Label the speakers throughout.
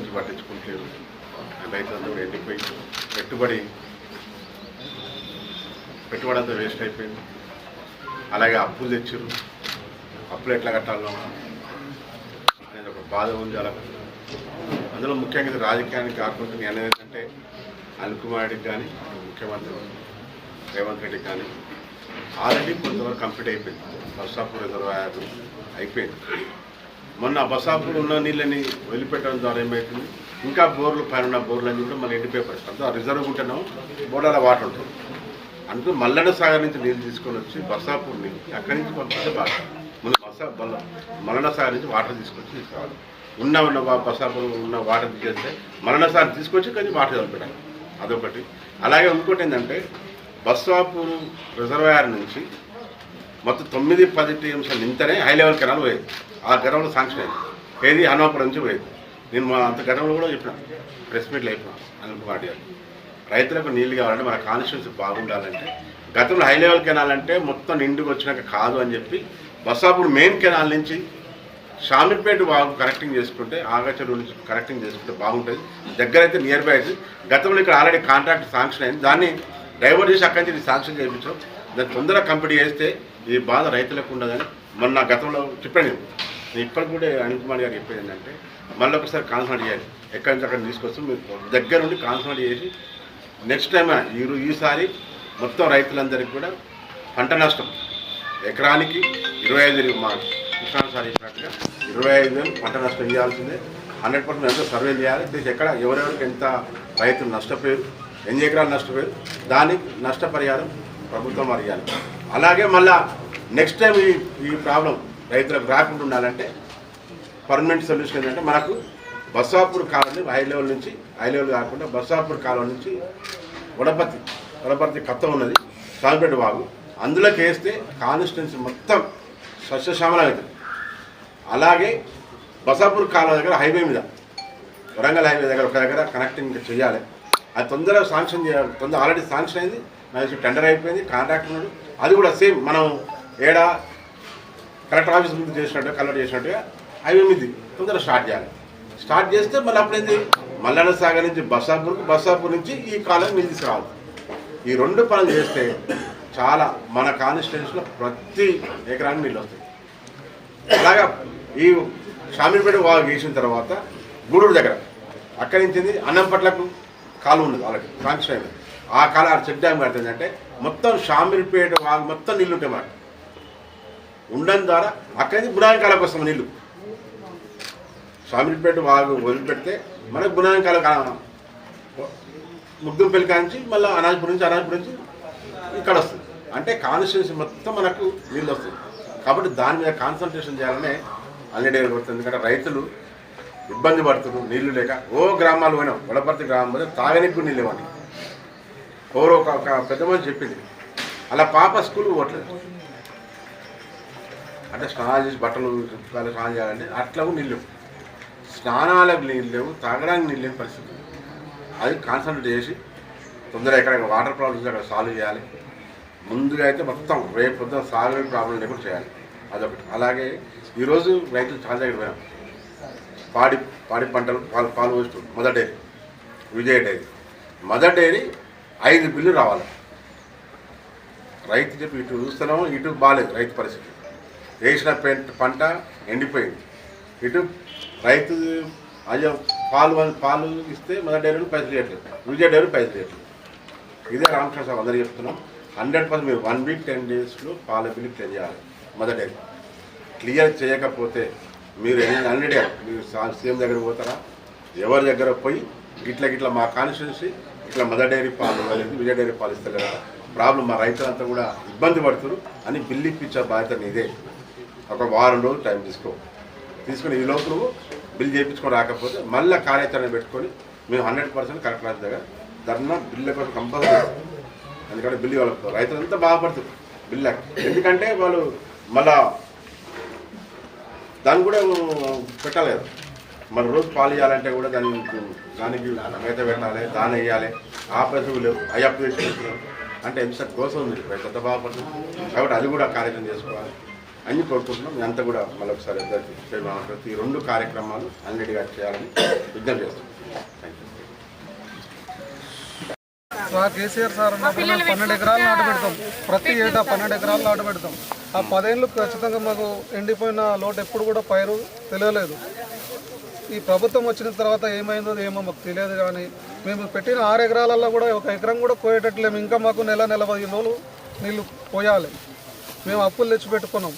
Speaker 1: గురించి పట్టించుకుంటలేదు. రైతులందరూ ఎండిపోయి పెట్టుబడి అంతా వేస్ట్ అయిపోయింది. అలాగే అప్పులు తెచ్చారు, అప్పులు ఎట్లా కట్టాలో అనేది ఒక బాధ ఉంది. అలా అందులో ముఖ్యంగా ఇది రాజకీయానికి కాకుండా నేను ఏంటంటే అనిల్ కుమార్ రెడ్డికి కానీ ముఖ్యమంత్రి రేవంత్ రెడ్డికి కానీ ఆల్రెడీ కొంతవరకు కంప్లీట్ అయిపోయింది. బస్సాపూర్ రిజర్వాయర్ అయిపోయింది. మొన్న బస్సాపూర్ ఉన్న నీళ్ళని వదిలిపెట్టడం ద్వారా ఏమవుతుంది, ఇంకా బోర్లు పైన ఉన్న బోర్లు అన్నీ కూడా మళ్ళీ ఎండిపోయే పరిస్థితి. ఆ రిజర్వ్ ఉంటేనో బోర్ల వాటర్ ఉంటుంది. అందుకు మల్లన్న సాగర్ నుంచి నీళ్ళు తీసుకొని వచ్చి బస్సాపూర్ నుంచి అక్కడి నుంచి పంపిస్తే బాగా మన మల్లన్న సాగర్ నుంచి వాటర్ తీసుకొచ్చి తీసుకోవాలి. ఉన్న బస్సాపూర్ ఉన్న వాటర్ తీసేస్తే మల్లన్న సాగర్ తీసుకొచ్చి కానీ వాటర్ చదివిపెట్టాలి. అదొకటి. అలాగే ఇంకోటి ఏంటంటే బస్సాపూర్ రిజర్వాయర్ నుంచి మొత్తం 9-10 టీఎంసీ నింతనే హై లెవెల్ కెనాల్ పోయేది. ఆ గతంలో శాంక్షన్ అయింది. ఏది హనుమాపురం నుంచి పోయేది. నేను మా అంత గతంలో కూడా చెప్పిన, ప్రెస్ మీట్లు అయిపోయినా అనిల్ కుమార్ గారు, రైతులకు నీళ్ళు కావాలంటే మన కాన్స్టిట్యూన్సీ బాగుండాలంటే గతంలో హై లెవెల్ కెనాల్ అంటే మొత్తం నిండుకు వచ్చినాక కాదు అని చెప్పి బస్సాపూర్ మెయిన్ కెనాల్ నుంచి షామీర్పేట బాగు కనెక్టింగ్ చేసుకుంటే ఆగచెరువు నుంచి కనెక్టింగ్ చేసుకుంటే బాగుంటుంది. దగ్గర అయితే నియర్ బై అయితే గతంలో ఇక్కడ ఆల్రెడీ కాంట్రాక్ట్ శాంక్షన్ అయింది. దాన్ని డైవర్ట్ చేసి అక్కడి నుంచి శాంక్షన్ చేయించడం, దాన్ని తొందరగా కంప్లీట్ చేస్తే ఈ బాధ రైతులకు ఉండదని మొన్న గతంలో చెప్పాను. నేను ఇప్పటికి కూడా అనిల్ కుమార్ గారు చెప్పేది ఏంటంటే మళ్ళీ ఒకసారి కాన్సన్ట్రేట్ చేయాలి. ఎక్కడి నుంచి అక్కడ తీసుకొస్తాం మీరు దగ్గర నుండి కాన్సన్ట్రేట్ చేసి నెక్స్ట్ టైం ఈసారి మొత్తం రైతులందరికీ కూడా పంట నష్టం ఎకరానికి 25 మా కృష్ణాన్ని సార్ చెప్పినట్టుగా 25,000 పంట నష్టం ఇవ్వాల్సిందే. 100% ఎంతో సర్వే చేయాలి. ఎక్కడ ఎవరెవరికి ఎంత రైతులు నష్టపోయారు, ఎన్ని ఎకరాలు నష్టపోయారు, దానికి నష్టపరిహారం ప్రభుత్వం అడిగాలి. అలాగే మళ్ళా నెక్స్ట్ టైం ఈ ప్రాబ్లం రైతులకు రాకుండా ఉండాలంటే పర్మనెంట్ సొల్యూషన్ ఏంటంటే మనకు బస్సాపూర్ కాలువని హై లెవెల్ నుంచి హై లెవెల్ కాకుండా బస్సాపూర్ కాలువ నుంచి వడపర్తి కత్త ఉన్నది సామిపేట వాగు, అందులోకి వేస్తే కాన్స్టిట్యున్సీ మొత్తం సస్యశ్యామలం అవుతుంది. అలాగే బస్సాపూర్ కాలువ దగ్గర హైవే మీద వరంగల్ హైవే దగ్గర ఒక దగ్గర కనెక్టింగ్ చేయాలి. అది తొందరగా శాంక్షన్ చేయాలి. ఆల్రెడీ శాంక్షన్ అయింది, నాకు టెండర్ అయిపోయింది, కాంట్రాక్ట్ ఉన్నాడు. అది కూడా సేమ్ మనం ఏడా కలెక్టర్ ఆఫీస్ ముందు చేసినట్టుగా కలెక్ట్ చేసినట్టుగా హైవే మీద తొందరగా స్టార్ట్ చేయాలి. స్టార్ట్ చేస్తే మళ్ళీ అప్పుడేంది మల్లన్న సాగర్ నుంచి బస్సాపూర్ నుంచి ఈ కాలం నీళ్ళు తీసుకురావాలి. ఈ 2 పనులు చేస్తే చాలా మన కాన్స్టిట్యున్సీలో ప్రతి ఎకరానికి నీళ్ళు వస్తాయి. అలాగా ఈ షామీర్పేట వాగు వేసిన తర్వాత గూడూరు దగ్గర అక్కడి నుంచి అన్నంపట్లకు కాలువ ఉన్నది, వాళ్ళకి శాంక్షన్ అయింది. ఆ కాలం ఆ చెక్ డ్యామ్ కడుతుందంటే మొత్తం షామీర్పేట వాగు మొత్తం నీళ్ళు ఉంటాయి మనకు. ఉండడం ద్వారా అక్కడి నుంచి బునాయి కాలకు వస్తాం నీళ్ళు. షామీర్పేట వాగు వదిలిపెడితే మనకు బునాయి కాలం ముగ్గుంపల్లి కాంచి మళ్ళీ అనాజ్పూర్ నుంచి ఇక్కడ వస్తుంది. అంటే కాన్స్టిట్యున్సీ మొత్తం మనకు నీళ్ళు వస్తుంది. కాబట్టి దాని మీద కాన్సన్ట్రేషన్ చేయాలనే అన్ని డైరీ పడుతుంది. ఎందుకంటే రైతులు ఇబ్బంది పడుతున్నారు నీళ్లు లేక. గ్రామాలు పోయినాం, వడపర్తి గ్రామం పోతే తాగనికి కూడా నీళ్ళు ఇవ్వండి. ఒక పెద్ద మనిషి చెప్పింది, అలా పాప స్కూల్కి పోవట్లేదు. అంటే స్నానాలు చేసి బట్టలు స్నానం చేయాలంటే అట్లా నీళ్ళు లేవు, స్నానాలకు నీళ్ళు లేవు, తాగడానికి నీళ్ళు లేని పరిస్థితి. అది కాన్సన్ట్రేట్ చేసి తొందరగా ఎక్కడ వాటర్ ప్రాబ్లమ్స్ అక్కడ సాల్వ్ చేయాలి. ముందుగా అయితే మొత్తం రేపు పొద్దున సాగు ప్రాబ్లం లేకుండా చేయాలి. అదొకటి. అలాగే ఈరోజు రైతులు చాలా దగ్గర పోయాం. పాడి పంటలు పాలు పోస్తూ మదర్ డైరీ, విజయ డైరీ, మదర్ డైరీ 5 బిల్లు రావాలి. రైతు చెప్పి ఇటు చూస్తున్నాము, ఇటు బాగాలేదు రైతు పరిస్థితి. వేసిన పంట ఎండిపోయింది. ఇటు రైతు అయ్యో పాలు ఇస్తే మదర్ డైరీలు పైసలు ఇవ్వట్లేదు, విజయ డైరీ పైసలు ఇవ్వట్లేదు. ఇదే రామకృష్ణ సార్ అందరూ చెప్తున్నాం. 100% మీరు 1 వీక్ 10 డేస్లో పాల బిల్లు క్లియర్ చేయాలి. మదర్ డైరీ క్లియర్ చేయకపోతే మీరు అన్నిటి మీరు సీఎం దగ్గర పోతారా, ఎవరి దగ్గర పోయి గిట్ల మా కాన్స్టిట్యున్సీ ఇట్లా మదర్ డైరీ పాలు ఇవ్వలేదు, విజయ డైరీ పాలు ఇస్తలేదు, ప్రాబ్లం మా రైతులంతా కూడా ఇబ్బంది పడుతున్నారు అని బిల్లు ఇప్పించే బాధ్యత నీదే. ఒక వారం రోజులు టైం తీసుకొని ఈ లోపు నువ్వు బిల్లు చేయించుకొని రాకపోతే మళ్ళీ కార్యాచరణ పెట్టుకొని మేము 100% కరెక్ట్ రాజు దగ్గర ధర్నా బిల్లు కోసం కంపల్సరీ. ఎందుకంటే బిల్లు వాళ్ళకు రైతులంతా బాధపడుతుంది బిల్లు. ఎందుకంటే వాళ్ళు మళ్ళా దాన్ని కూడా పెట్టాలి కదా, మన రోజు పాలు ఇవ్వాలంటే కూడా దానికి మేత పెట్టాలి, దాని వేయాలి, ఆ పశువులు లేవు, అయ్యప్పు వేసుకుంటున్నారు అంటే ఎంత కోసం ఉంది, రైతు ఎంత బాధపడుతుంది. కాబట్టి అది కూడా కార్యక్రమం చేసుకోవాలి. అన్ని కోరుకుంటున్నాం. ఇదంతా కూడా మళ్ళొకసారి ఈ 2 కార్యక్రమాలు అన్నిటిగా చేయాలని విజ్ఞప్తి చేస్తున్నాం. Thank you.
Speaker 2: కేసీఆర్ సార్ ఉన్నప్పుడు మేము 12 ఎకరాలు నాటు పెడతాం. ప్రతి ఏటా 12 ఎకరాలు నాటు పెడతాం. ఆ 10 ఏళ్ళు ఖచ్చితంగా మాకు ఎండిపోయిన లోటు ఎప్పుడు కూడా పైరు తెలియలేదు. ఈ ప్రభుత్వం వచ్చిన తర్వాత ఏమైందో ఏమో మాకు తెలియదు. కానీ మేము పెట్టిన 6 ఎకరాలలో కూడా 1 ఎకరం కూడా కోయేటట్లేము. ఇంకా మాకు నెల 15 రోజులు నీళ్ళు పోయాలి. మేము అప్పులు తెచ్చి పెట్టుకున్నాం.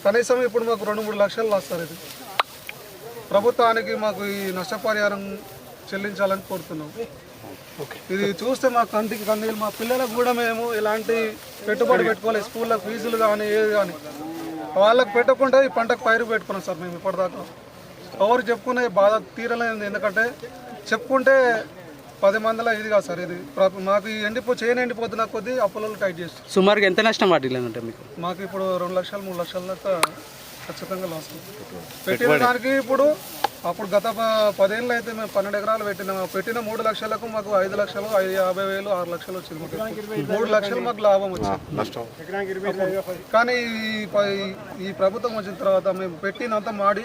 Speaker 2: కనీసం ఇప్పుడు మాకు 2-3 లక్షలు వస్తారు. ఇది ప్రభుత్వానికి మాకు ఈ నష్టపరిహారం చెల్లించాలని కోరుతున్నాం. ఇది చూస్తే మా కంటికి కన్నీళ్ళు. మా పిల్లలకు కూడా మేము ఇలాంటి పెట్టుబడి పెట్టుకోవాలి. స్కూళ్ళ ఫీజులు కానీ ఏది కానీ వాళ్ళకి పెట్టకుండా ఈ పంటకు పైరు పెట్టుకున్నాం సార్. మేము ఇప్పటిదాకా ఎవరు చెప్పుకునే బాధ తీరలేదు. ఎందుకంటే చెప్పుకుంటే 10 మందిలో ఇది కాదు సార్. ఇది మాకు ఈ ఎండిపోతున్న కొద్దీ అప్పులలో టైట్ చేస్తాం.
Speaker 3: సుమారుగా ఎంత నష్టం వాటిల్లంటే మీకు?
Speaker 2: మాకు ఇప్పుడు 2 లక్షలు 3 లక్షల దాకా ఖచ్చితంగా లాస్ పెట్టిన దానికి. ఇప్పుడు అప్పుడు గత 10 ఏళ్ళు అయితే మేము 12 ఎకరాలు పెట్టిన 3 లక్షలకు మాకు 5 లక్షలు 50,000 6 లక్షలు వచ్చింది. 3 లక్షలు మాకు లాభం వచ్చింది. కానీ ఈ ప్రభుత్వం వచ్చిన తర్వాత మేము పెట్టినంత మాడి